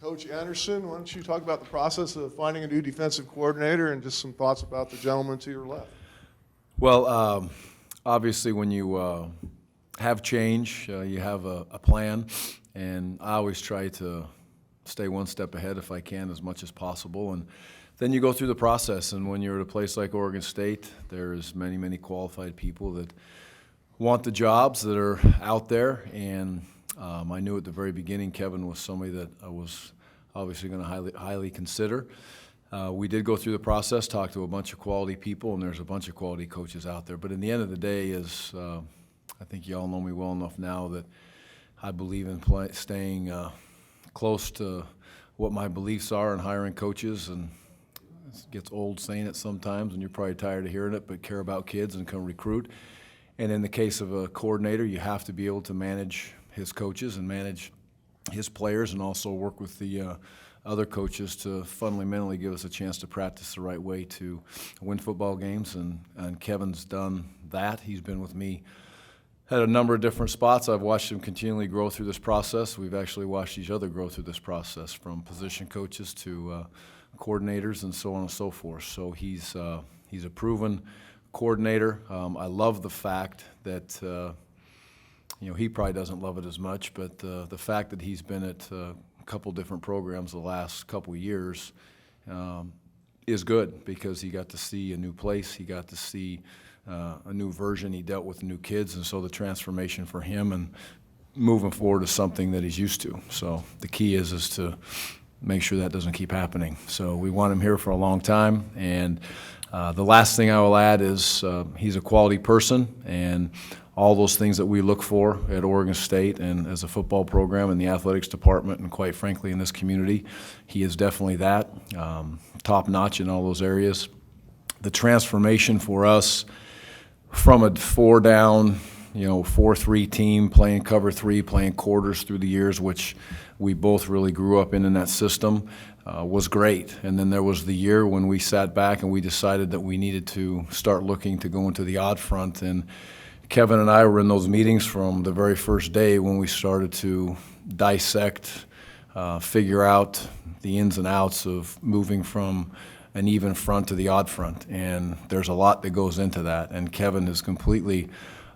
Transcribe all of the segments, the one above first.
Coach Andersen, why don't you talk about the process of finding a new defensive coordinator and just some thoughts about the gentleman to your left? Well, obviously when you have change, you have a plan, and I always try to stay one step ahead if I can as much as possible. And then you go through the process, and when you're at a place like Oregon State, there's many, many qualified people that want the jobs that are out there, and I knew at the very beginning Kevin was somebody that I was obviously going to highly consider. We did go through the process, talk to a bunch of quality people, and there's a bunch of quality coaches out there. But in the end of the day, I think you all know me well enough now that I believe in staying close to what my beliefs are and hiring coaches. And it gets old saying it sometimes, and you're probably tired of hearing it, but care about kids and come recruit. And in the case of a coordinator, you have to be able to manage his coaches and manage his players, and also work with the other coaches to fundamentally give us a chance to practice the right way to win football games. And Kevin's done that. He's been with me at a number of different spots. I've watched him continually grow through this process. We've actually watched each other grow through this process, from position coaches to coordinators and so on and so forth. So he's a proven coordinator. I love the fact that he probably doesn't love it as much, but the fact that he's been at a couple different programs the last couple of years is good, because he got to see a new place, he got to see a new version, he dealt with new kids, and so the transformation for him and moving forward is something that he's used to. So the key is to make sure that doesn't keep happening. So we want him here for a long time, and the last thing I will add is he's a quality person, and all those things that we look for at Oregon State and as a football program in the athletics department, and quite frankly in this community, he is definitely that, top notch in all those areas. The transformation for us from a 4-down, 4-3 team, playing cover 3, playing quarters through the years, which we both really grew up in that system, was great. And then there was the year when we sat back and we decided that we needed to start looking to go into the odd front. And Kevin and I were in those meetings from the very first day when we started to dissect, figure out the ins and outs of moving from an even front to the odd front. And there's a lot that goes into that. And Kevin has completely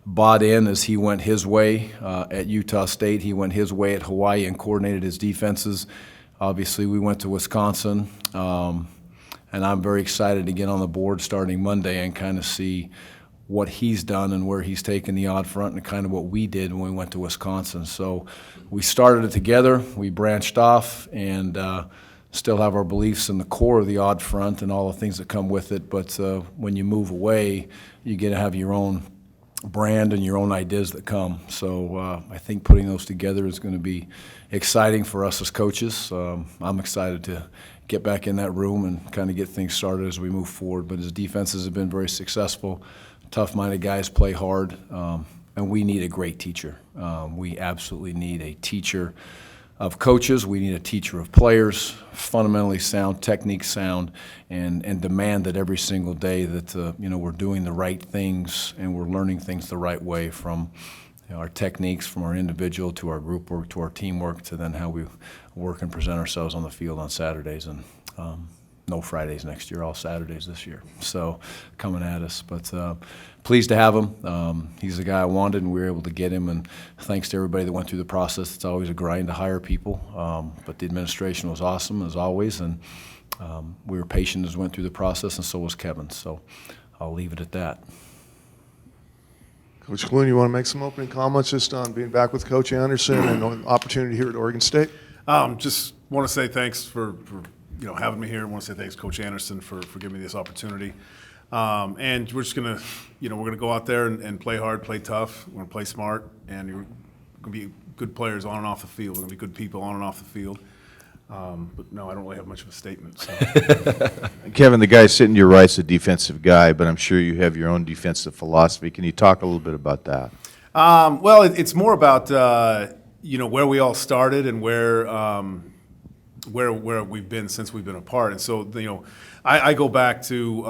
bought in as he went his way at Utah State. He went his way at Hawaii and coordinated his defenses. Obviously, we went to Wisconsin, and I'm very excited to get on the board starting Monday and kind of see what he's done and where he's taken the odd front, and kind of what we did when we went to Wisconsin. So we started it together, we branched off, and still have our beliefs in the core of the odd front and all the things that come with it. But when you move away, you get to have your own brand and your own ideas that come. So I think putting those together is going to be exciting for us as coaches. I'm excited to get back in that room and kind of get things started as we move forward. But his defenses have been very successful. Tough-minded guys play hard, and we need a great teacher. We absolutely need a teacher of coaches. We need a teacher of players, fundamentally sound, technique sound, and demand that every single day that we're doing the right things and we're learning things the right way, from our techniques, from our individual to our group work to our teamwork, to then how we work and present ourselves on the field on Saturdays. And no Fridays next year, all Saturdays this year. So coming at us. But pleased to have him. He's the guy I wanted, and we were able to get him. And thanks to everybody that went through the process. It's always a grind to hire people. But the administration was awesome, as always. And we were patient as we went through the process, and so was Kevin. So I'll leave it at that. Coach Clune, you want to make some opening comments just on being back with Coach Andersen and the opportunity here at Oregon State? Just want to say thanks for having me here. I want to say thanks, Coach Andersen, for giving me this opportunity. And we're just gonna, we're gonna go out there and play hard, play tough. We're gonna play smart, and you're gonna be good players on and off the field. We're gonna be good people on and off the field. But no, I don't really have much of a statement. So. Kevin, the guy sitting to your right's a defensive guy, but I'm sure you have your own defensive philosophy. Can you talk a little bit about that? Well, it's more about where we all started and where we've been since we've been apart. And so, I go back to,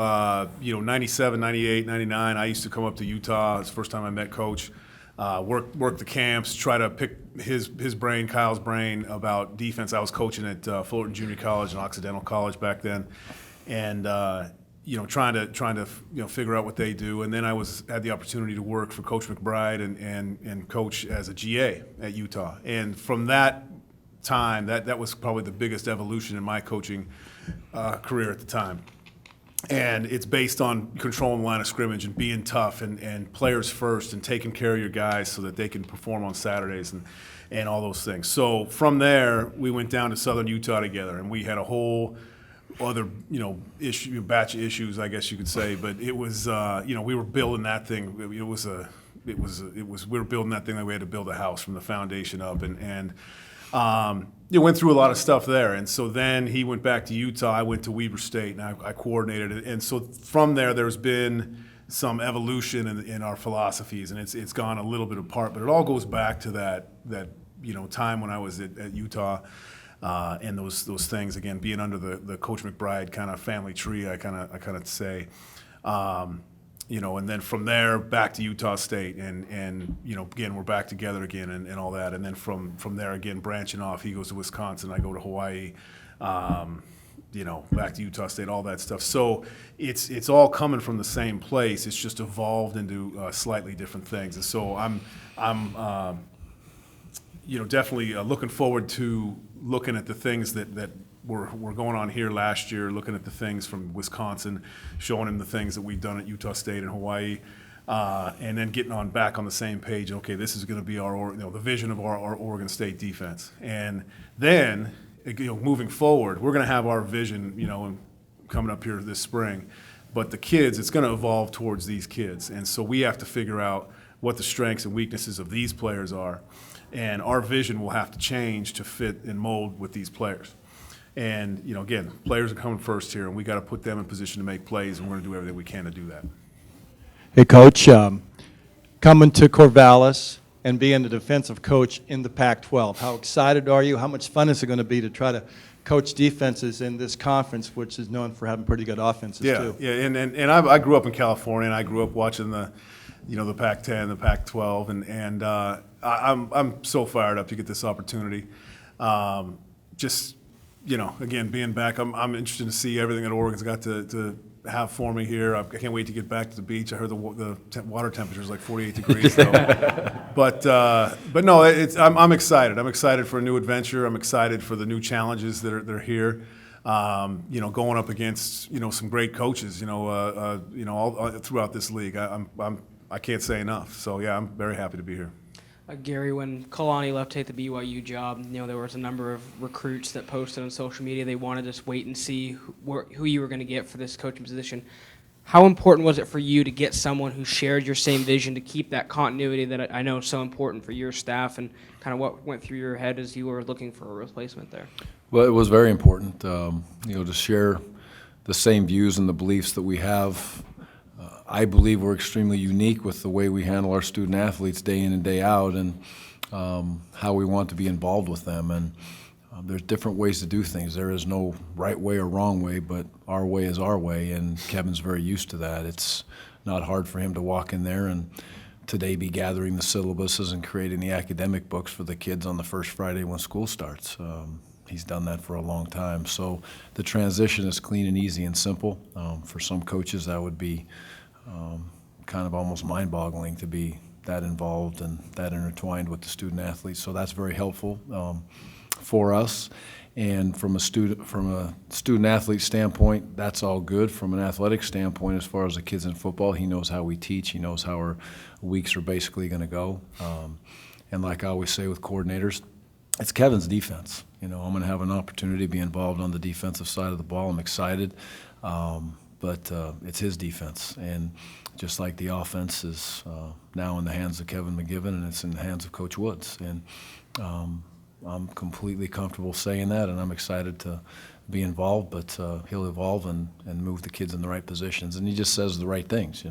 97, 98, 99. I used to come up to Utah. It's the first time I met Coach. Work the camps, try to pick his brain, Kyle's brain, about defense. I was coaching at Fullerton Junior College and Occidental College back then, and trying to figure out what they do. And then I had the opportunity to work for Coach McBride and coach as a GA at Utah. And from that time, that was probably the biggest evolution in my coaching career at the time. And it's based on controlling the line of scrimmage and being tough and players first and taking care of your guys so that they can perform on Saturdays and all those things. So from there, we went down to Southern Utah together, and we had a whole other batch of issues, I guess you could say. But it was we were building that thing. We were building that thing like we had to build a house from the foundation up, and went through a lot of stuff there. And so then he went back to Utah. I went to Weber State, and I coordinated it. And so from there's been some evolution in our philosophies, and it's gone a little bit apart. But it all goes back to that time when I was at Utah, and those things, again, being under the Coach McBride kind of family tree, I kind of say. And then from there back to Utah State, and again, we're back together again and all that. And then from there, again, branching off, he goes to Wisconsin, I go to Hawaii, back to Utah State, all that stuff. So it's all coming from the same place. It's just evolved into slightly different things. And so I'm definitely looking forward to looking at the things that were going on here last year, looking at the things from Wisconsin, showing him the things that we've done at Utah State and Hawaii, and then getting back on the same page. Okay, this is going to be the vision of our Oregon State defense. And then, moving forward, we're going to have our vision, coming up here this spring. But the kids, it's going to evolve towards these kids. And so we have to figure out what the strengths and weaknesses of these players are. And our vision will have to change to fit and mold with these players. And, again, players are coming first here, and we got to put them in position to make plays, and we're going to do everything we can to do that. Hey, Coach, coming to Corvallis and being the defensive coach in the Pac-12, how excited are you? How much fun is it going to be to try to coach defenses in this conference, which is known for having pretty good offenses, too? Yeah, and I grew up in California, and I grew up watching the Pac-10, the Pac-12, and I'm so fired up to get this opportunity. Again, being back, I'm interested to see everything that Oregon's got to have for me here. I can't wait to get back to the beach. I heard the water temperature is like 48 degrees, though. But no, I'm excited. I'm excited for a new adventure. I'm excited for the new challenges that are here. Going up against some great coaches. All throughout this league. I can't say enough. So yeah, I'm very happy to be here. Gary, when Kalani left to take the BYU job, there was a number of recruits that posted on social media they wanted to wait and see who you were going to get for this coaching position. How important was it for you to get someone who shared your same vision to keep that continuity that I know is so important for your staff, and kind of what went through your head as you were looking for a replacement there? Well, it was very important, to share the same views and the beliefs that we have. I believe we're extremely unique with the way we handle our student athletes day in and day out, and how we want to be involved with them. And there's different ways to do things. There is no right way or wrong way, but our way is our way, and Kevin's very used to that. It's not hard for him to walk in there and today be gathering the syllabuses and creating the academic books for the kids on the first Friday when school starts. He's done that for a long time. So the transition is clean and easy and simple. For some coaches, that would be kind of almost mind-boggling to be that involved and that intertwined with the student athletes. So that's very helpful for us. And from a student athlete standpoint, that's all good. From an athletic standpoint, as far as the kids in football, he knows how we teach. He knows how our weeks are basically going to go. And like I always say with coordinators, it's Kevin's defense. I'm going to have an opportunity to be involved on the defensive side of the ball. I'm excited. But it's his defense. And just like the offense is now in the hands of Kevin McGiven, and it's in the hands of Coach Woods. And I'm completely comfortable saying that, and I'm excited to be involved, but he'll evolve and move the kids in the right positions. And he just says the right things.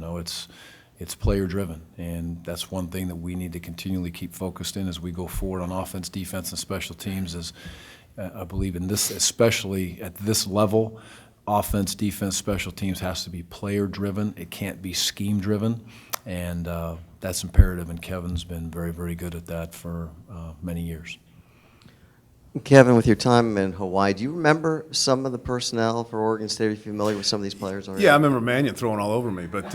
It's player-driven, and that's one thing that we need to continually keep focused in as we go forward on offense, defense, and special teams. Is I believe in this, especially at this level, offense, defense, special teams has to be player-driven. It can't be scheme-driven. And that's imperative, and Kevin's been very, very good at that for many years. Kevin, with your time in Hawaii, do you remember some of the personnel for Oregon State? Are you familiar with some of these players already? Yeah, I remember Mannion throwing all over me, but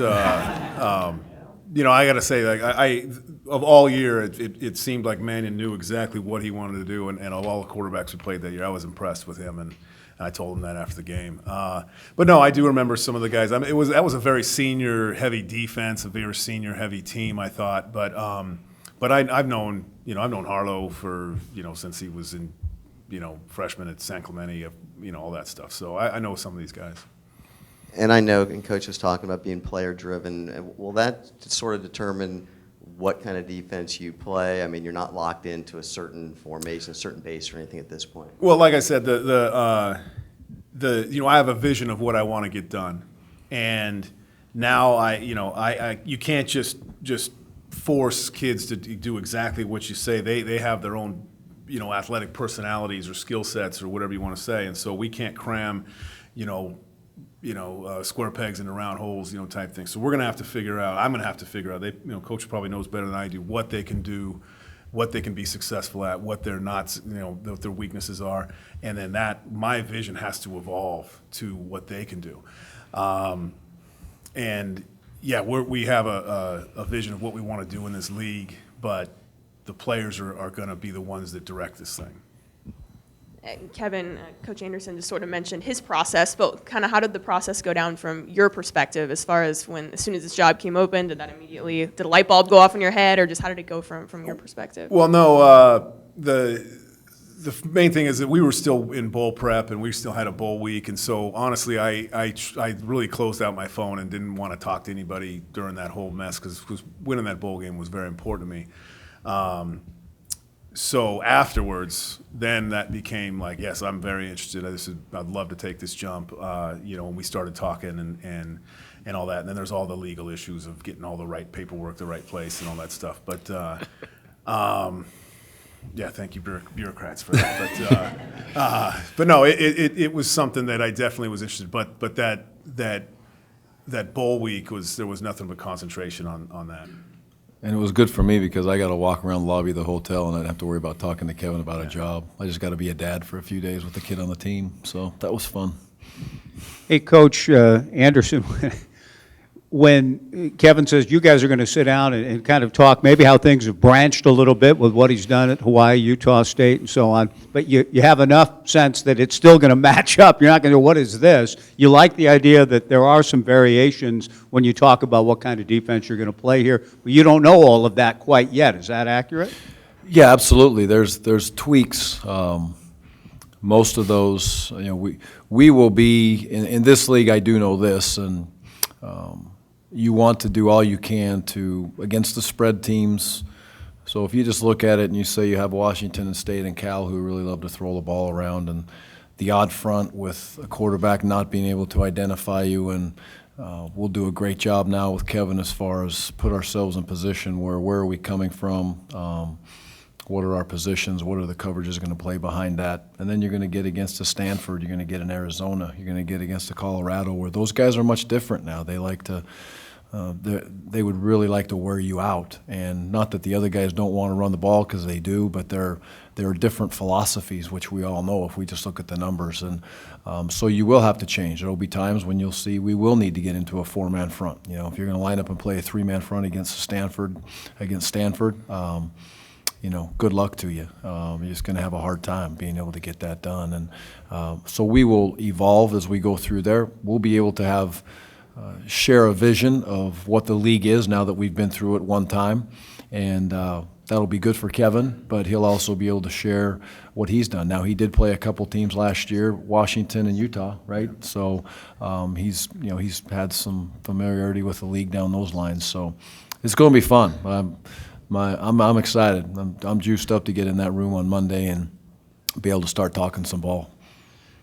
you know, I got to say, like, I of all year, it seemed like Mannion knew exactly what he wanted to do, and of all the quarterbacks who played that year, I was impressed with him, and I told him that after the game. But no, I do remember some of the guys. I mean, that was a very senior-heavy defense, a very senior-heavy team, I thought. But I've known Harlow for since he was in freshman at San Clemente, all that stuff. So I know some of these guys. And I know, and Coach was talking about being player-driven. Will that sort of determine what kind of defense you play? I mean, you're not locked into a certain formation, a certain base, or anything at this point. Well, like I said, I have a vision of what I want to get done, and now you can't just force kids to do exactly what you say. They have their own athletic personalities or skill sets or whatever you want to say, and so we can't cram square pegs into round holes, type thing. So we're going to have to figure out. I'm going to have to figure out. Coach probably knows better than I do what they can do, what they can be successful at, what they're not, what their weaknesses are, and then my vision has to evolve to what they can do. And yeah, we have a vision of what we want to do in this league, but the players are going to be the ones that direct this thing. Kevin, Coach Andersen just sort of mentioned his process, but kind of how did the process go down from your perspective as far as as soon as this job came open, did a light bulb go off in your head, or just how did it go from your perspective? Well, no, the main thing is that we were still in bowl prep and we still had a bowl week, and so honestly, I really closed out my phone and didn't want to talk to anybody during that whole mess because winning that bowl game was very important to me. So afterwards, then that became like, yes, I'm very interested. I'd love to take this jump. When we started talking and all that, and then there's all the legal issues of getting all the right paperwork, the right place, and all that stuff. But yeah, thank you, bureaucrats, for that. But no, it was something that I definitely was interested. But that bowl week there was nothing but concentration on that. And it was good for me because I got to walk around the lobby of the hotel and I didn't have to worry about talking to Kevin about a job. I just got to be a dad for a few days with the kid on the team, so that was fun. Hey, Coach Andersen, when Kevin says you guys are going to sit down and kind of talk maybe how things have branched a little bit with what he's done at Hawaii, Utah State, and so on, but you have enough sense that it's still going to match up. You're not going to go, what is this? You like the idea that there are some variations when you talk about what kind of defense you're going to play here, but you don't know all of that quite yet. Is that accurate? Yeah, absolutely. There's tweaks. Most of those, we will be in this league. I do know this, and you want to do all you can against the spread teams. So if you just look at it and you say you have Washington and State and Cal who really love to throw the ball around, and the odd front with a quarterback not being able to identify you, and we'll do a great job now with Kevin as far as put ourselves in position where are we coming from, what are our positions, what are the coverages going to play behind that, and then you're going to get against a Stanford, you're going to get an Arizona, you're going to get against a Colorado, where those guys are much different now. They like to they would really like to wear you out, and not that the other guys don't want to run the ball, because they do, but there are different philosophies, which we all know if we just look at the numbers, and so you will have to change. There will be times when you'll see we will need to get into a four-man front. If you're going to line up and play a three-man front against Stanford, good luck to you. You're just going to have a hard time being able to get that done, and so we will evolve as we go through there. We'll be able to share a vision of what the league is now that we've been through it one time, and that'll be good for Kevin, but he'll also be able to share what he's done. Now, he did play a couple teams last year, Washington and Utah, right? So he's had some familiarity with the league down those lines, so it's going to be fun. I'm excited. I'm juiced up to get in that room on Monday and be able to start talking some ball.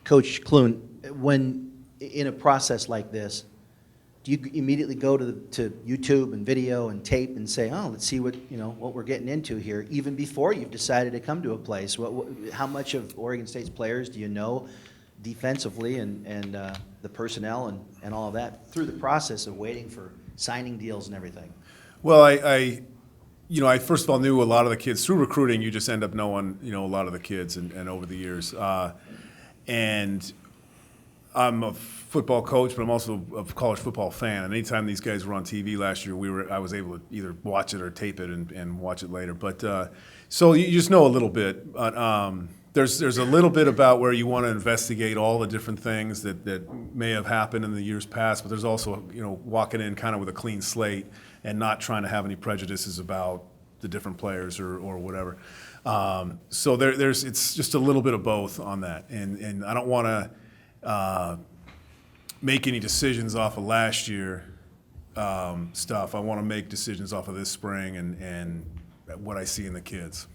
Coach Clune, when in a process like this, do you immediately go to YouTube and video and tape and say, oh, let's see what we're getting into here, even before you've decided to come to a place? How much of Oregon State's players do you know defensively and the personnel and all of that through the process of waiting for signing deals and everything? Well, I first of all knew a lot of the kids through recruiting. You just end up knowing, a lot of the kids, and over the years, and I'm a football coach, but I'm also a college football fan. And anytime these guys were on TV last year, I was able to either watch it or tape it and watch it later. But so you just know a little bit. But there's a little bit about where you want to investigate all the different things that may have happened in the years past. But there's also walking in kind of with a clean slate and not trying to have any prejudices about the different players or whatever. So it's just a little bit of both on that. And I don't want to make any decisions off of last year stuff. I want to make decisions off of this spring and what I see in the kids.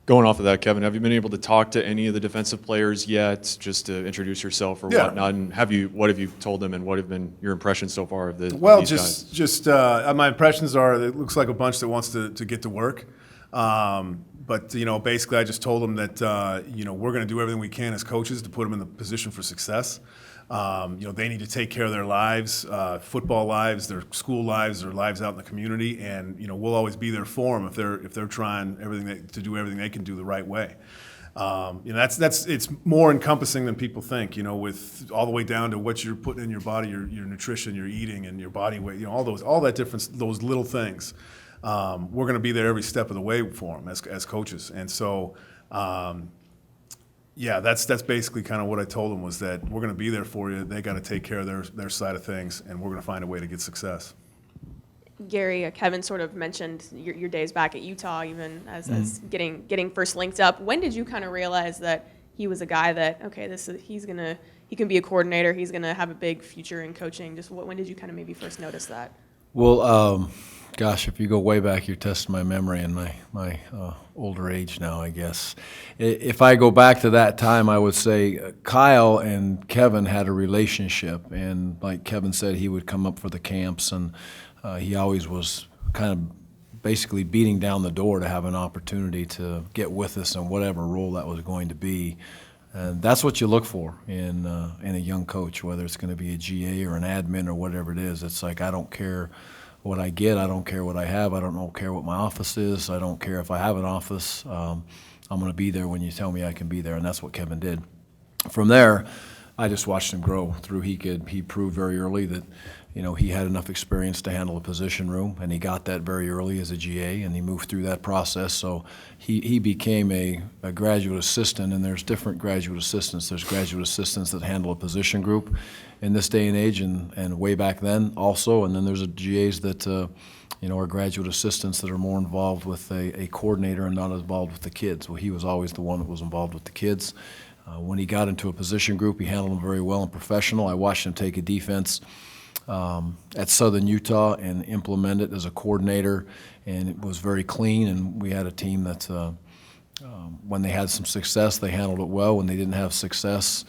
Going off of that, Kevin, have you been able to talk to any of the defensive players yet, just to introduce yourself or whatnot? And what have you told them, and what have been your impressions so far of these guys? My impressions are it looks like a bunch that wants to get to work. But basically, I just told them that we're going to do everything we can as coaches to put them in the position for success. They need to take care of their lives, football lives, their school lives, their lives out in the community, and we'll always be there for them if they're trying to do everything they can do the right way. It's more encompassing than people think. With all the way down to what you're putting in your body, your nutrition, your eating, and your body weight. All that difference, those little things. We're going to be there every step of the way for them as coaches, and so. That's basically kind of what I told them, was that we're going to be there for you. They got to take care of their side of things, and we're going to find a way to get success. Gary, Kevin sort of mentioned your days back at Utah, even as getting first linked up. When did you kind of realize that he was a guy that, okay, he can be a coordinator, he's gonna have a big future in coaching? Just when did you kind of maybe first notice that? Well, gosh, if you go way back, you're testing my memory and my older age now, I guess. If I go back to that time, I would say Kyle and Kevin had a relationship, and like Kevin said, he would come up for the camps, and he always was kind of basically beating down the door to have an opportunity to get with us in whatever role that was going to be. And that's what you look for in a young coach, whether it's going to be a GA or an admin or whatever it is. It's like, I don't care what I get, I don't care what I have, I don't care what my office is, I don't care if I have an office. I'm going to be there when you tell me I can be there, and that's what Kevin did. From there, I just watched him grow through. He proved very early that he had enough experience to handle a position room, and he got that very early as a GA, and he moved through that process. So he became a graduate assistant, and there's different graduate assistants. There's graduate assistants that handle a position group in this day and age, and way back then also, and then there's GAs that are graduate assistants that are more involved with a coordinator and not involved with the kids. Well, he was always the one that was involved with the kids. When he got into a position group, he handled them very well and professional. I watched him take a defense at Southern Utah and implement it as a coordinator, and it was very clean, and we had a team that when they had some success, they handled it well. When they didn't have success,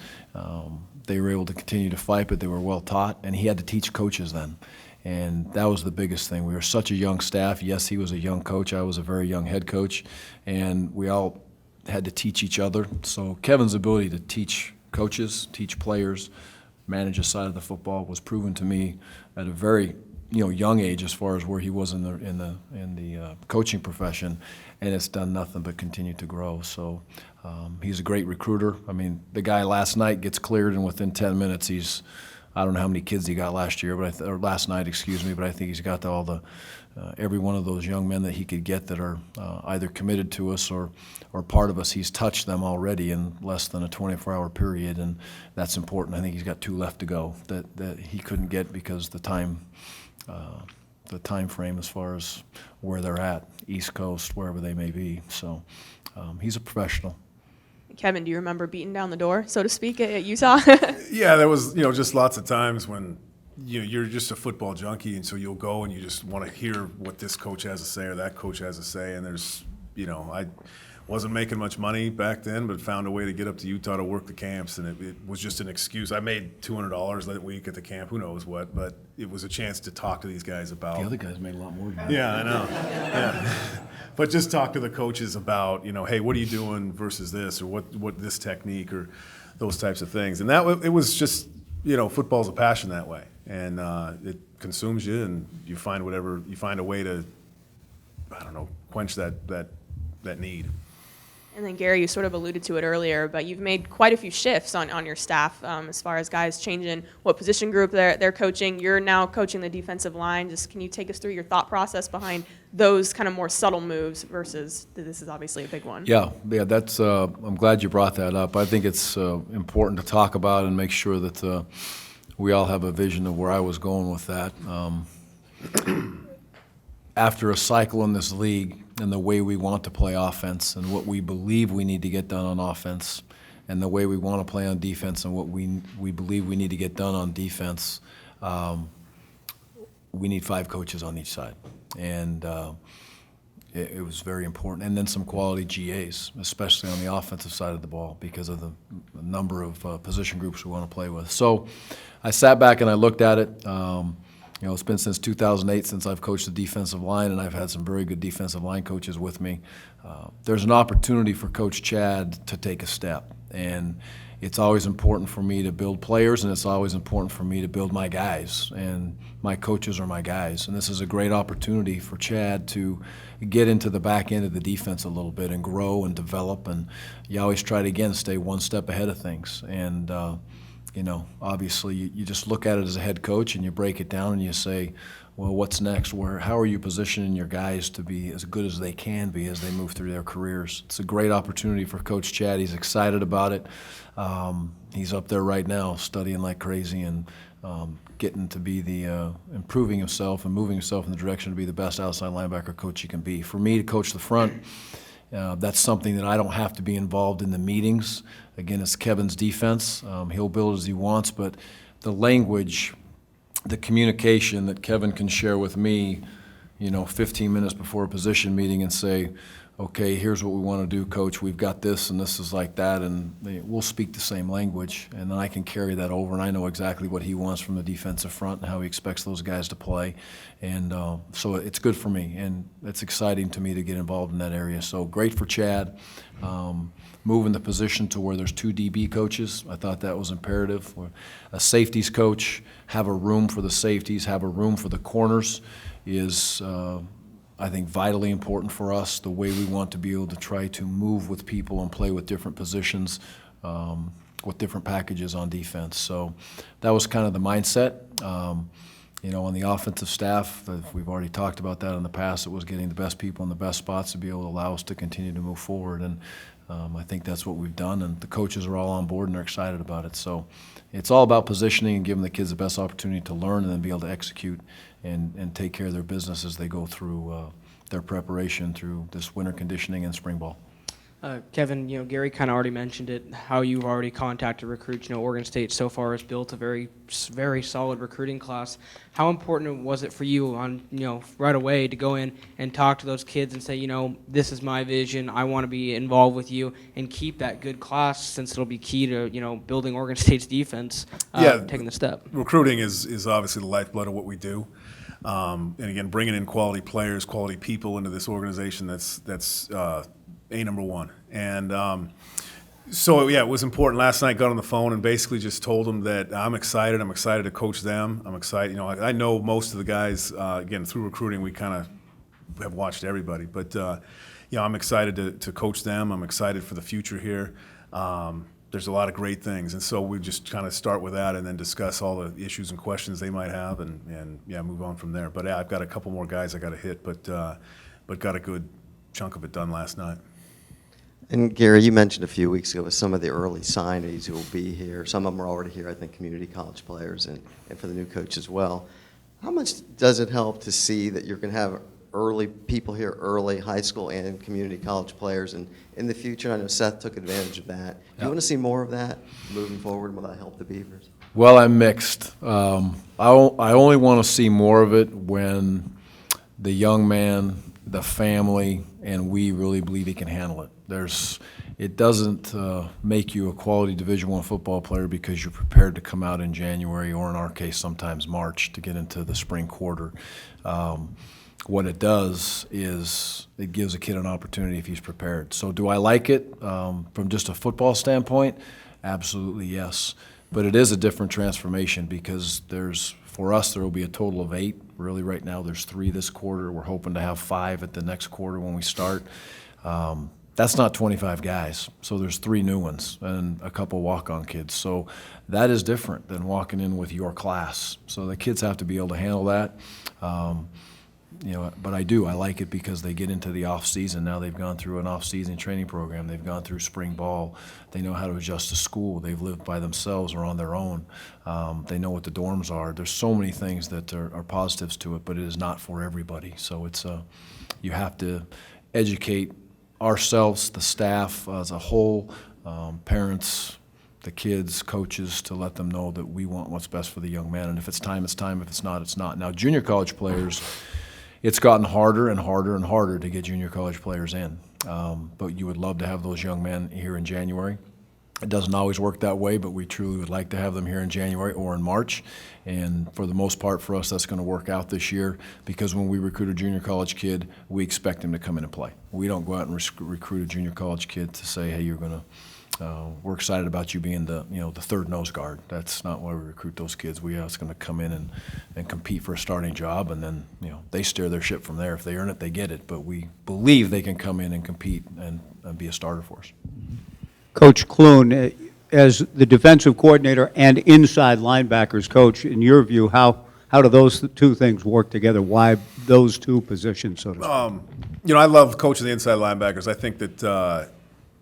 they were able to continue to fight, but they were well taught, and he had to teach coaches then. And that was the biggest thing. We were such a young staff. Yes, he was a young coach. I was a very young head coach, and we all had to teach each other. So Kevin's ability to teach coaches, teach players, manage a side of the football was proven to me at a very young age as far as where he was in the coaching profession, and it's done nothing but continue to grow. So he's a great recruiter. I mean, the guy last night gets cleared, and within 10 minutes I don't know how many kids he got last year, or last night, excuse me, but I think he's got all the every one of those young men that he could get that are either committed to us or part of us. He's touched them already in less than a 24-hour period, and that's important. I think he's got 2 left to go that he couldn't get because the time frame as far as where they're at, East Coast, wherever they may be. So he's a professional. Kevin, do you remember beating down the door, so to speak, at Utah? Yeah, there was just lots of times when you're just a football junkie, and so you'll go and you just want to hear what this coach has to say or that coach has to say. And there's, I wasn't making much money back then, but found a way to get up to Utah to work the camps, and it was just an excuse. I made $200 that week at the camp, who knows what, but it was a chance to talk to these guys about. The other guys made a lot more than that. Yeah, I know. Yeah. But just talk to the coaches about, hey, what are you doing versus this, or what this technique, or those types of things. And it was just, football's a passion that way. and it consumes you, and you find a way to, I don't know, quench that need. And then Gary, you sort of alluded to it earlier, but you've made quite a few shifts on your staff as far as guys changing what position group they're coaching. You're now coaching the defensive line. Just can you take us through your thought process behind those kind of more subtle moves versus this is obviously a big one? Yeah, that's, I'm glad you brought that up. I think it's important to talk about and make sure that we all have a vision of where I was going with that. After a cycle in this league and the way we want to play offense and what we believe we need to get done on offense and the way we want to play on defense and what we believe we need to get done on defense, we need 5 coaches on each side. And it was very important. And then some quality GAs, especially on the offensive side of the ball because of the number of position groups we want to play with. So I sat back and I looked at it. You know, it's been since 2008 since I've coached the defensive line, and I've had some very good defensive line coaches with me. There's an opportunity for Coach Chad to take a step, and it's always important for me to build players, and it's always important for me to build my guys, and my coaches are my guys. And this is a great opportunity for Chad to get into the back end of the defense a little bit and grow and develop, and you always try to, again, stay one step ahead of things. And you know, obviously, you just look at it as a head coach and you break it down and you say, well, what's next? How are you positioning your guys to be as good as they can be as they move through their careers? It's a great opportunity for Coach Chad. He's excited about it. He's up there right now studying like crazy and getting to be improving himself and moving himself in the direction to be the best outside linebacker coach he can be. For me to coach the front, that's something that I don't have to be involved in the meetings. Again, it's Kevin's defense. He'll build as he wants, but the language, the communication that Kevin can share with me, you know, 15 minutes before a position meeting and say, okay, here's what we want to do, Coach. We've got this, and this is like that, and we'll speak the same language, and then I can carry that over, and I know exactly what he wants from the defensive front and how he expects those guys to play, and so it's good for me, and it's exciting to me to get involved in that area. So great for Chad. Moving the position to where there's 2 DB coaches, I thought that was imperative. A safeties coach, have a room for the safeties, have a room for the corners is I think vitally important for us, the way we want to be able to try to move with people and play with different positions, with different packages on defense. So that was kind of the mindset. You know, on the offensive staff, we've already talked about that in the past. It was getting the best people in the best spots to be able to allow us to continue to move forward. And I think that's what we've done, and the coaches are all on board and they're excited about it. So it's all about positioning and giving the kids the best opportunity to learn and then be able to execute and take care of their business as they go through their preparation through this winter conditioning and spring ball. Kevin, you know, Gary kind of already mentioned it, how you've already contacted recruits. You know, Oregon State so far has built a very, very solid recruiting class. How important was it for you right away to go in and talk to those kids and say, you know, this is my vision, I want to be involved with you, and keep that good class, since it'll be key to, you know, building Oregon State's defense, taking the step? Recruiting is obviously the lifeblood of what we do. And again, bringing in quality players, quality people into this organization, that's number one. And so, yeah, it was important. Last night, got on the phone and basically just told them that I'm excited. I'm excited to coach them. I'm excited. You know, I know most of the guys, again, through recruiting, we kind of have watched everybody. But, you know, I'm excited to coach them. I'm excited for the future here. There's a lot of great things. And so we just kind of start with that and then discuss all the issues and questions they might have and yeah, move on from there. But, yeah, I've got a couple more guys I got to hit, but got a good chunk of it done last night. And Gary, you mentioned a few weeks ago with some of the early signees who will be here. Some of them are already here, I think, community college players and for the new coach as well. How much does it help to see that you're going to have early people here, early high school and community college players, and in the future? I know Seth took advantage of that. Do you want to see more of that moving forward? Will that help the Beavers? Well, I'm mixed. I only want to see more of it when the young man, the family, and we really believe he can handle it. It doesn't make you a quality Division I football player because you're prepared to come out in January, or in our case, sometimes March, to get into the spring quarter. What it does is it gives a kid an opportunity if he's prepared. So do I like it from just a football standpoint? Absolutely, yes. But it is a different transformation because there's For us, there will be a total of 8. Really, right now, there's 3 this quarter. We're hoping to have 5 at the next quarter when we start. That's not 25 guys, so there's 3 new ones and a couple walk-on kids. So that is different than walking in with your class. So the kids have to be able to handle that. But I like it because they get into the off-season. Now they've gone through an off-season training program. They've gone through spring ball. They know how to adjust to school. They've lived by themselves or on their own. They know what the dorms are. There's so many things that are positives to it, but it is not for everybody. So it's you have to educate ourselves, the staff as a whole, parents, the kids, coaches, to let them know that we want what's best for the young man. And if it's time, it's time. If it's not, it's not. Now, junior college players, it's gotten harder and harder and harder to get junior college players in. But you would love to have those young men here in January. It doesn't always work that way, but we truly would like to have them here in January or in March. And for the most part for us, that's going to work out this year, because when we recruit a junior college kid, we expect him to come in and play. We don't go out and recruit a junior college kid to say, hey, we're excited about you being the third nose guard. That's not why we recruit those kids. We ask them to come in and compete for a starting job, and then they steer their ship from there. If they earn it, they get it. But we believe they can come in and compete and be a starter for us. Coach Clune, as the defensive coordinator and inside linebackers coach, in your view, how do those 2 things work together? Why those 2 positions, so to speak? I love coaching the inside linebackers. I think that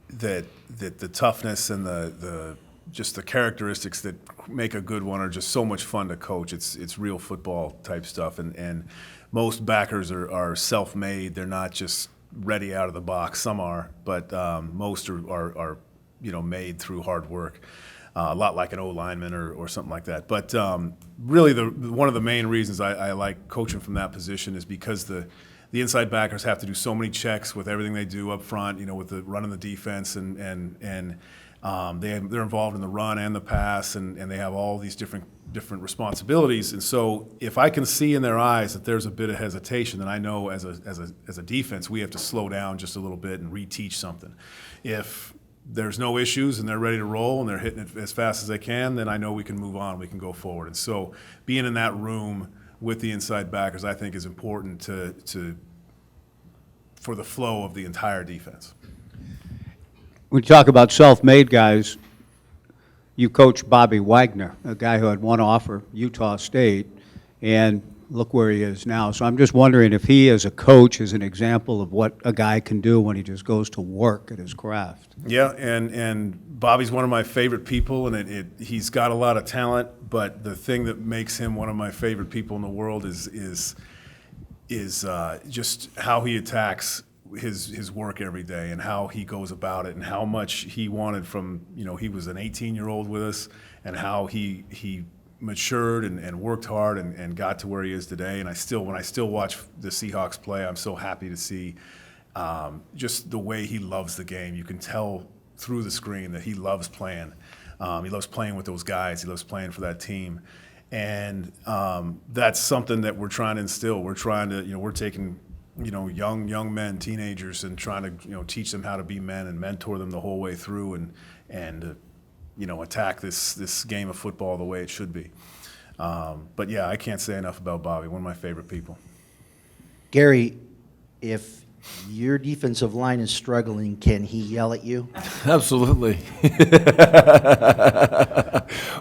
that the toughness and just the characteristics that make a good one are just so much fun to coach. It's real football type stuff, and most backers are self-made. They're not just ready out of the box. Some are, but most are made through hard work. A lot like an O-lineman or something like that. But really, one of the main reasons I like coaching from that position is because the inside backers have to do so many checks with everything they do up front, with the running the defense, and they're involved in the run and the pass, and they have all these different responsibilities. And so if I can see in their eyes that there's a bit of hesitation, then I know as a defense we have to slow down just a little bit and reteach something. If there's no issues and they're ready to roll and they're hitting it as fast as they can, then I know we can move on, we can go forward. And so being in that room with the inside backers, I think, is important for the flow of the entire defense. When you talk about self-made guys, you coached Bobby Wagner, a guy who had one offer, Utah State, and look where he is now. So I'm just wondering if he, as a coach, is an example of what a guy can do when he just goes to work at his craft. Yeah, and Bobby's one of my favorite people, and he's got a lot of talent, but the thing that makes him one of my favorite people in the world is just how he attacks his work every day and how he goes about it and how much he wanted from, he was an 18-year-old with us, and how he matured and worked hard and got to where he is today. And when I still watch the Seahawks play, I'm so happy to see just the way he loves the game. You can tell through the screen that he loves playing. He loves playing with those guys. He loves playing for that team. And that's something that we're trying to instill. We're trying to, we're taking, young men, teenagers, and trying to, teach them how to be men and mentor them the whole way through and attack this game of football the way it should be. But yeah, I can't say enough about Bobby, one of my favorite people. Gary, If your defensive line is struggling, can he yell at you? Absolutely.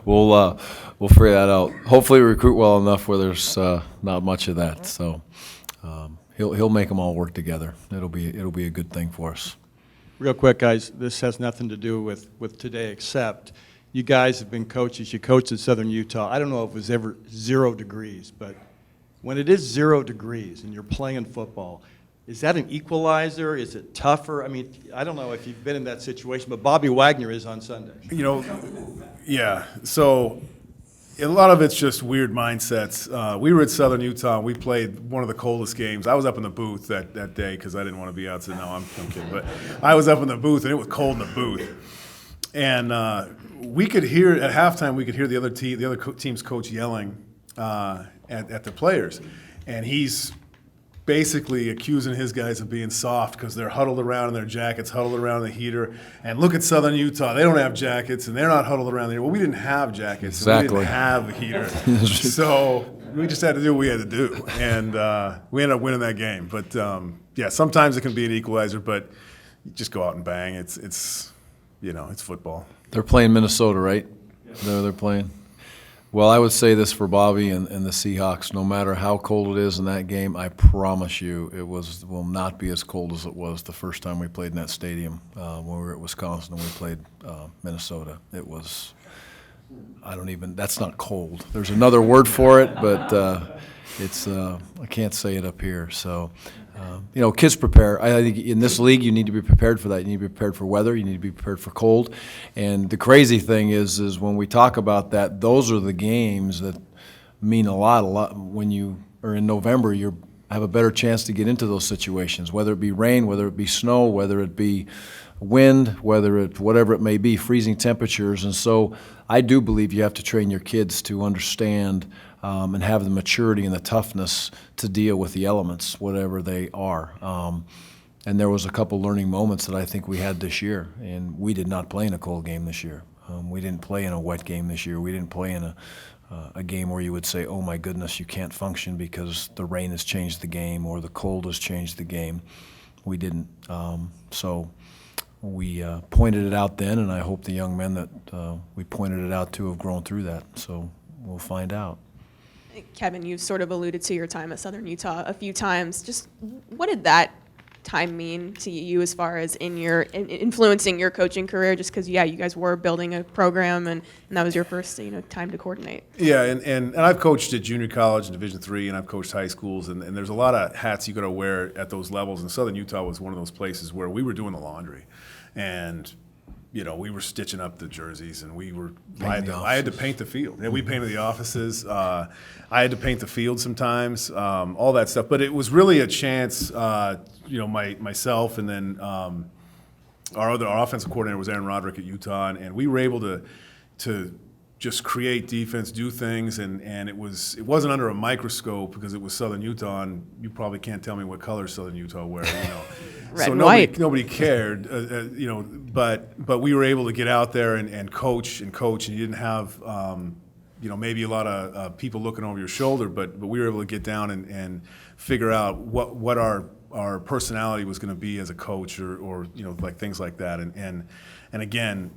We'll figure that out. Hopefully, we recruit well enough where there's not much of that. So he'll make them all work together. It'll be a good thing for us. Real quick, guys, this has nothing to do with today, except you guys have been coaches. You coached at Southern Utah. I don't know if it was ever 0 degrees, but when it is 0 degrees and you're playing football, is that an equalizer? Is it tougher? I mean, I don't know if you've been in that situation, but Bobby Wagner is on Sunday. Yeah. So a lot of it's just weird mindsets. We were at Southern Utah. We played one of the coldest games. I was up in the booth that day because I didn't want to be outside. No, I'm kidding. But I was up in the booth, and it was cold in the booth. And we could hear at halftime. We could hear the other team's coach yelling at the players, and he's basically accusing his guys of being soft because they're huddled around in their jackets, huddled around the heater. And look at Southern Utah; they don't have jackets, and they're not huddled around there. Well, we didn't have jackets, and we Exactly. didn't have a heater, so we just had to do what we had to do, and we ended up winning that game. But yeah, sometimes it can be an equalizer, but you just go out and bang. It's football. They're playing Minnesota, right? They're playing. Well, I would say this for Bobby and the Seahawks. No matter how cold it is in that game, I promise you it will not be as cold as it was the first time we played in that stadium when we were at Wisconsin and we played Minnesota. It was, that's not cold. There's another word for it, but I can't say it up here. So, kids prepare. I think in this league you need to be prepared for that. You need to be prepared for weather. You need to be prepared for cold. And the crazy thing is when we talk about that, those are the games that mean a lot. When you are in November, you have a better chance to get into those situations, whether it be rain, whether it be snow, whether it be wind, whatever it may be, freezing temperatures. And so I do believe you have to train your kids to understand and have the maturity and the toughness to deal with the elements, whatever they are. And there was a couple learning moments that I think we had this year, and we did not play in a cold game this year. We didn't play in a wet game this year. We didn't play in a game where you would say, oh my goodness, you can't function because the rain has changed the game or the cold has changed the game. We didn't. So we pointed it out then, and I hope the young men that we pointed it out to have grown through that. So we'll find out. Kevin, you've sort of alluded to your time at Southern Utah a few times. Just what did that time mean to you as far as influencing your coaching career? Just because, you guys were building a program, and that was your first, time to coordinate. Yeah, and I've coached at junior college and Division III, and I've coached high schools, and there's a lot of hats you got to wear at those levels. And Southern Utah was one of those places where we were doing the laundry, and we were stitching up the jerseys, and I had to paint the field. Yeah, we painted the offices. I had to paint the field sometimes, all that stuff. But it was really a chance, myself and then our offensive coordinator was Aaron Roderick at Utah, and we were able to just create defense, do things, and it wasn't under a microscope because it was Southern Utah, and you probably can't tell me what color Southern Utah wear. Red so and white. Nobody cared, but we were able to get out there and coach, and you didn't have maybe a lot of people looking over your shoulder, but we were able to get down and figure out what our personality was going to be as a coach, or like things like that, and again,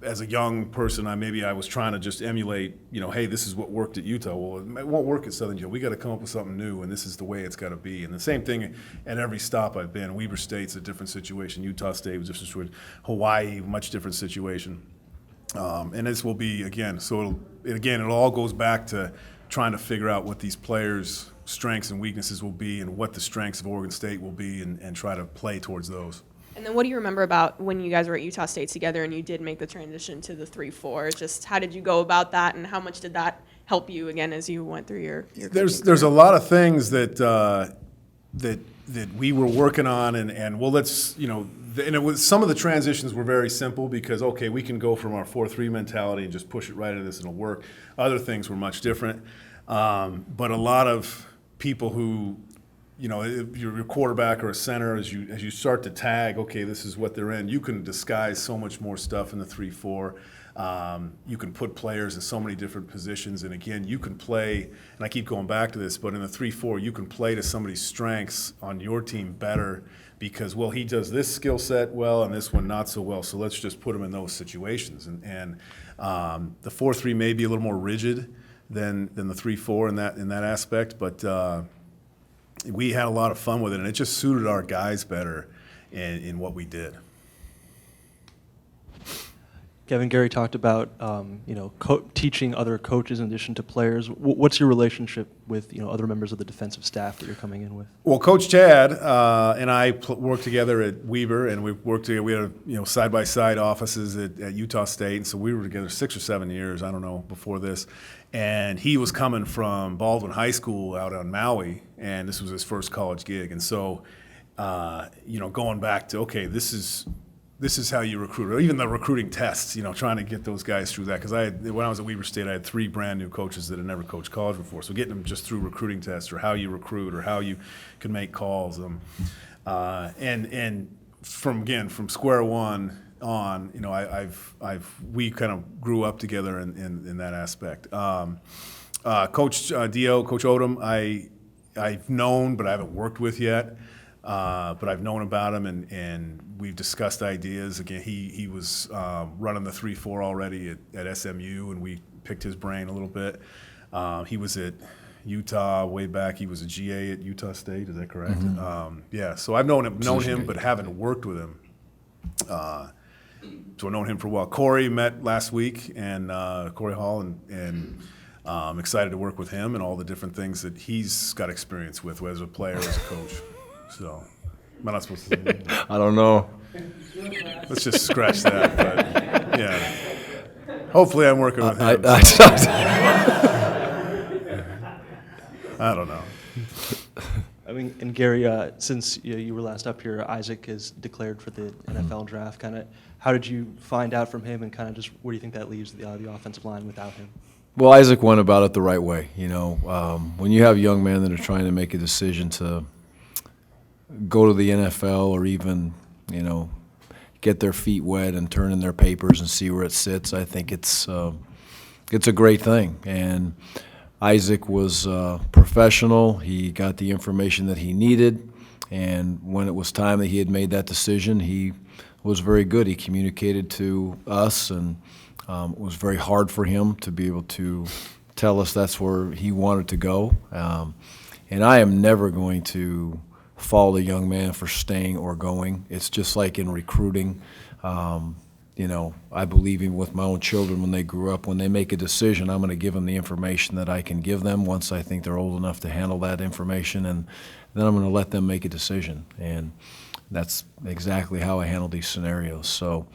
as a young person, I was trying to just emulate, hey, this is what worked at Utah. Well, it won't work at Southern Utah. We got to come up with something new, and this is the way it's got to be. And the same thing at every stop I've been. Weber State's a different situation. Utah State was a different situation. Hawaii, much different situation. And this will be again. So it all goes back to trying to figure out what these players' strengths and weaknesses will be, and what the strengths of Oregon State will be, and try to play towards those. And then what do you remember about when you guys were at Utah State together and you did make the transition to the 3-4? Just how did you go about that, and how much did that help you again as you went through your There's a lot of things that we were working on, and and it was, some of the transitions were very simple because, okay, we can go from our 4-3 mentality and just push it right into this and it'll work. Other things were much different, but a lot of people who, if you're a quarterback or a center, as you start to tag, okay, this is what they're in, you can disguise so much more stuff in the 3-4. You can put players in so many different positions, and again, you can play, and I keep going back to this, but in the 3-4, you can play to somebody's strengths on your team better because, well, he does this skill set well and this one not so well, so let's just put him in those situations. And the 4-3 may be a little more rigid than the 3-4 in that aspect, but we had a lot of fun with it, and it just suited our guys better in what we did. Kevin, Gary talked about teaching other coaches in addition to players. What's your relationship with other members of the defensive staff that you're coming in with? Well, Coach Chad and I worked together at Weber, and we worked together. We had side-by-side offices at Utah State, and so we were together 6 or 7 years, I don't know, before this. And he was coming from Baldwin High School out on Maui, and this was his first college gig. And so, going back to, okay, this is this is how you recruit, or even the recruiting tests, trying to get those guys through that. Because when I was at Weber State, I had 3 brand new coaches that had never coached college before. So getting them just through recruiting tests, or how you recruit, or how you can make calls, and from square one on, we kind of grew up together in that aspect. Coach Dio, Coach Odom, I've known, but I haven't worked with yet. But I've known about him, and we've discussed ideas. Again, he was running the 3-4 already at SMU, and we picked his brain a little bit. He was at Utah way back. He was a GA at Utah State. Is that correct? Yeah. So I've known him, but haven't worked with him. So I've known him for a while. Corey met last week, and Corey Hall, and I'm excited to work with him and all the different things that he's got experience with, whether as a player or as a coach. So, am I not supposed to say that? I don't know. Let's just scratch that. But yeah, hopefully I'm working with him. I don't know. I mean, and Gary, since you were last up here, Isaac is declared for the NFL draft. Kind of, how did you find out from him, and kind of just where do you think that leaves the offensive line without him? Well, Isaac went about it the right way. When you have young men that are trying to make a decision to go to the NFL, or even, get their feet wet and turn in their papers and see where it sits, I think it's a great thing. And Isaac was professional. He got the information that he needed, and when it was time that he had made that decision, he was very good. He communicated to us, and it was very hard for him to be able to tell us that's where he wanted to go. And I am never going to fault a young man for staying or going. It's just like in recruiting. I believe even with my own children, when they grew up, when they make a decision, I'm going to give them the information that I can give them once I think they're old enough to handle that information, and then I'm going to let them make a decision. And that's exactly how I handle these scenarios. So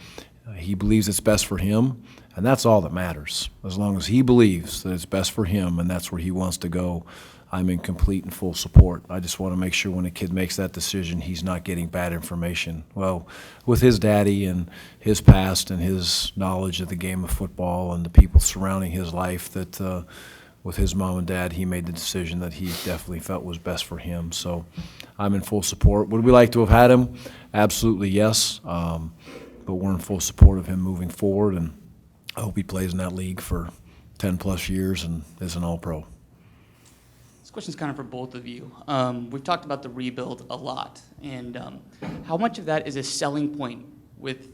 he believes it's best for him, and that's all that matters. As long as he believes that it's best for him and that's where he wants to go, I'm in complete and full support. I just want to make sure when a kid makes that decision, he's not getting bad information. Well, with his daddy and his past and his knowledge of the game of football and the people surrounding his life, that with his mom and dad, he made the decision that he definitely felt was best for him. So I'm in full support. Would we like to have had him? Absolutely, yes. But we're in full support of him moving forward, and I hope he plays in that league for 10-plus years and is an All-Pro. This question's kind of for both of you. We've talked about the rebuild a lot, and how much of that is a selling point with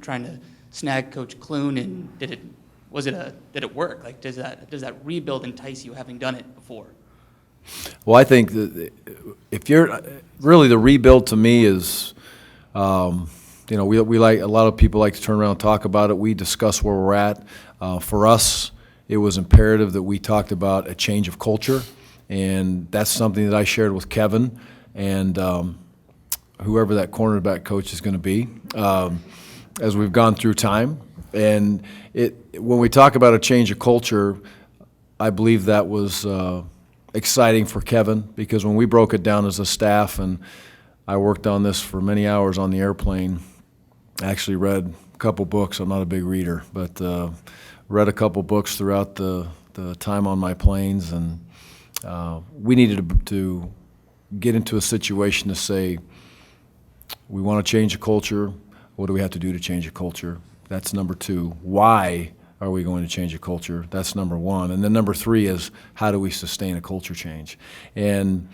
trying to snag Coach Clune, and did it work? Like, does that rebuild entice you, having done it before? Well, I think that if you're really, the rebuild to me is, we like, a lot of people like to turn around and talk about it. We discuss where we're at. For us, it was imperative that we talked about a change of culture. And that's something that I shared with Kevin and whoever that cornerback coach is going to be as we've gone through time. And when we talk about a change of culture, I believe that was exciting for Kevin, because when we broke it down as a staff, and I worked on this for many hours on the airplane, I actually read a couple books. I'm not a big reader, but read a couple books throughout the time on my planes, and we needed to get into a situation to say, we want to change the culture. What do we have to do to change the culture? That's number 2. Why are we going to change a culture? That's number 1. And then number 3 is, how do we sustain a culture change? And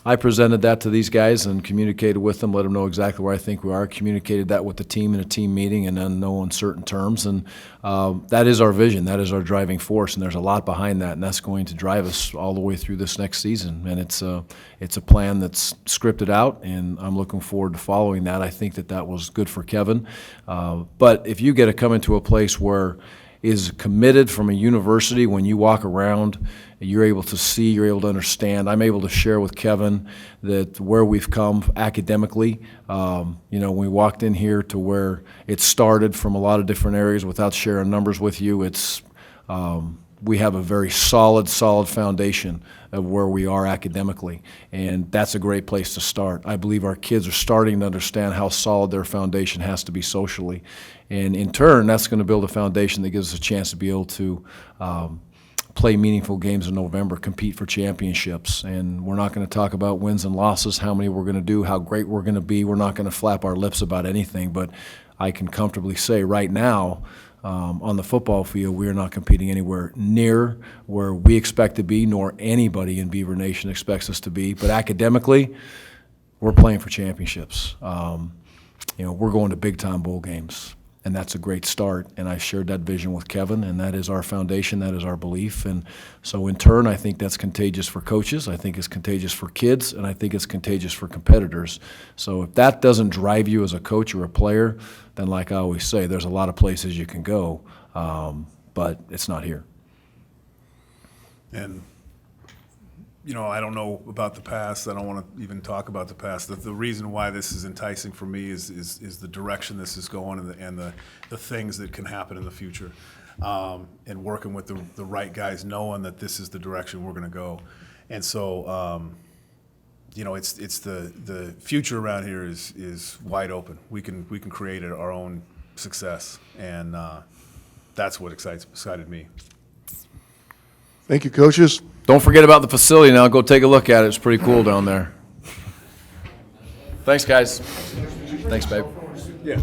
I presented that to these guys and communicated with them, let them know exactly where I think we are, communicated that with the team in a team meeting and in no uncertain terms. And that is our vision. That is our driving force. And there's a lot behind that, and that's going to drive us all the way through this next season. And it's a plan that's scripted out, and I'm looking forward to following that. I think that was good for Kevin. But if you get to come into a place where is committed from a university, when you walk around, you're able to see, you're able to understand. I'm able to share with Kevin that where we've come academically, we walked in here to where it started from a lot of different areas. Without sharing numbers with you, it's we have a very solid foundation of where we are academically, and that's a great place to start. I believe our kids are starting to understand how solid their foundation has to be socially, and in turn, that's going to build a foundation that gives us a chance to be able to play meaningful games in November, compete for championships. And we're not going to talk about wins and losses, how many we're going to do, how great we're going to be. We're not going to flap our lips about anything, but I can comfortably say right now, on the football field, we are not competing anywhere near where we expect to be, nor anybody in Beaver Nation expects us to be. But academically, we're playing for championships. We're going to big-time bowl games, and that's a great start. And I shared that vision with Kevin, and that is our foundation, that is our belief. And so in turn, I think that's contagious for coaches, I think it's contagious for kids, and I think it's contagious for competitors. So if that doesn't drive you as a coach or a player, then like I always say, there's a lot of places you can go, but it's not here. And, I don't know about the past. I don't want to even talk about the past. The reason why this is enticing for me is the direction this is going and the things that can happen in the future. And working with the right guys, knowing that this is the direction we're going to go. And so, it's the future around here is wide open. We can create our own success, and that's what excited me. Thank you, coaches. Don't forget about the facility now. Go take a look at it. It's pretty cool down there. Thanks, guys. Thanks, babe. Yeah.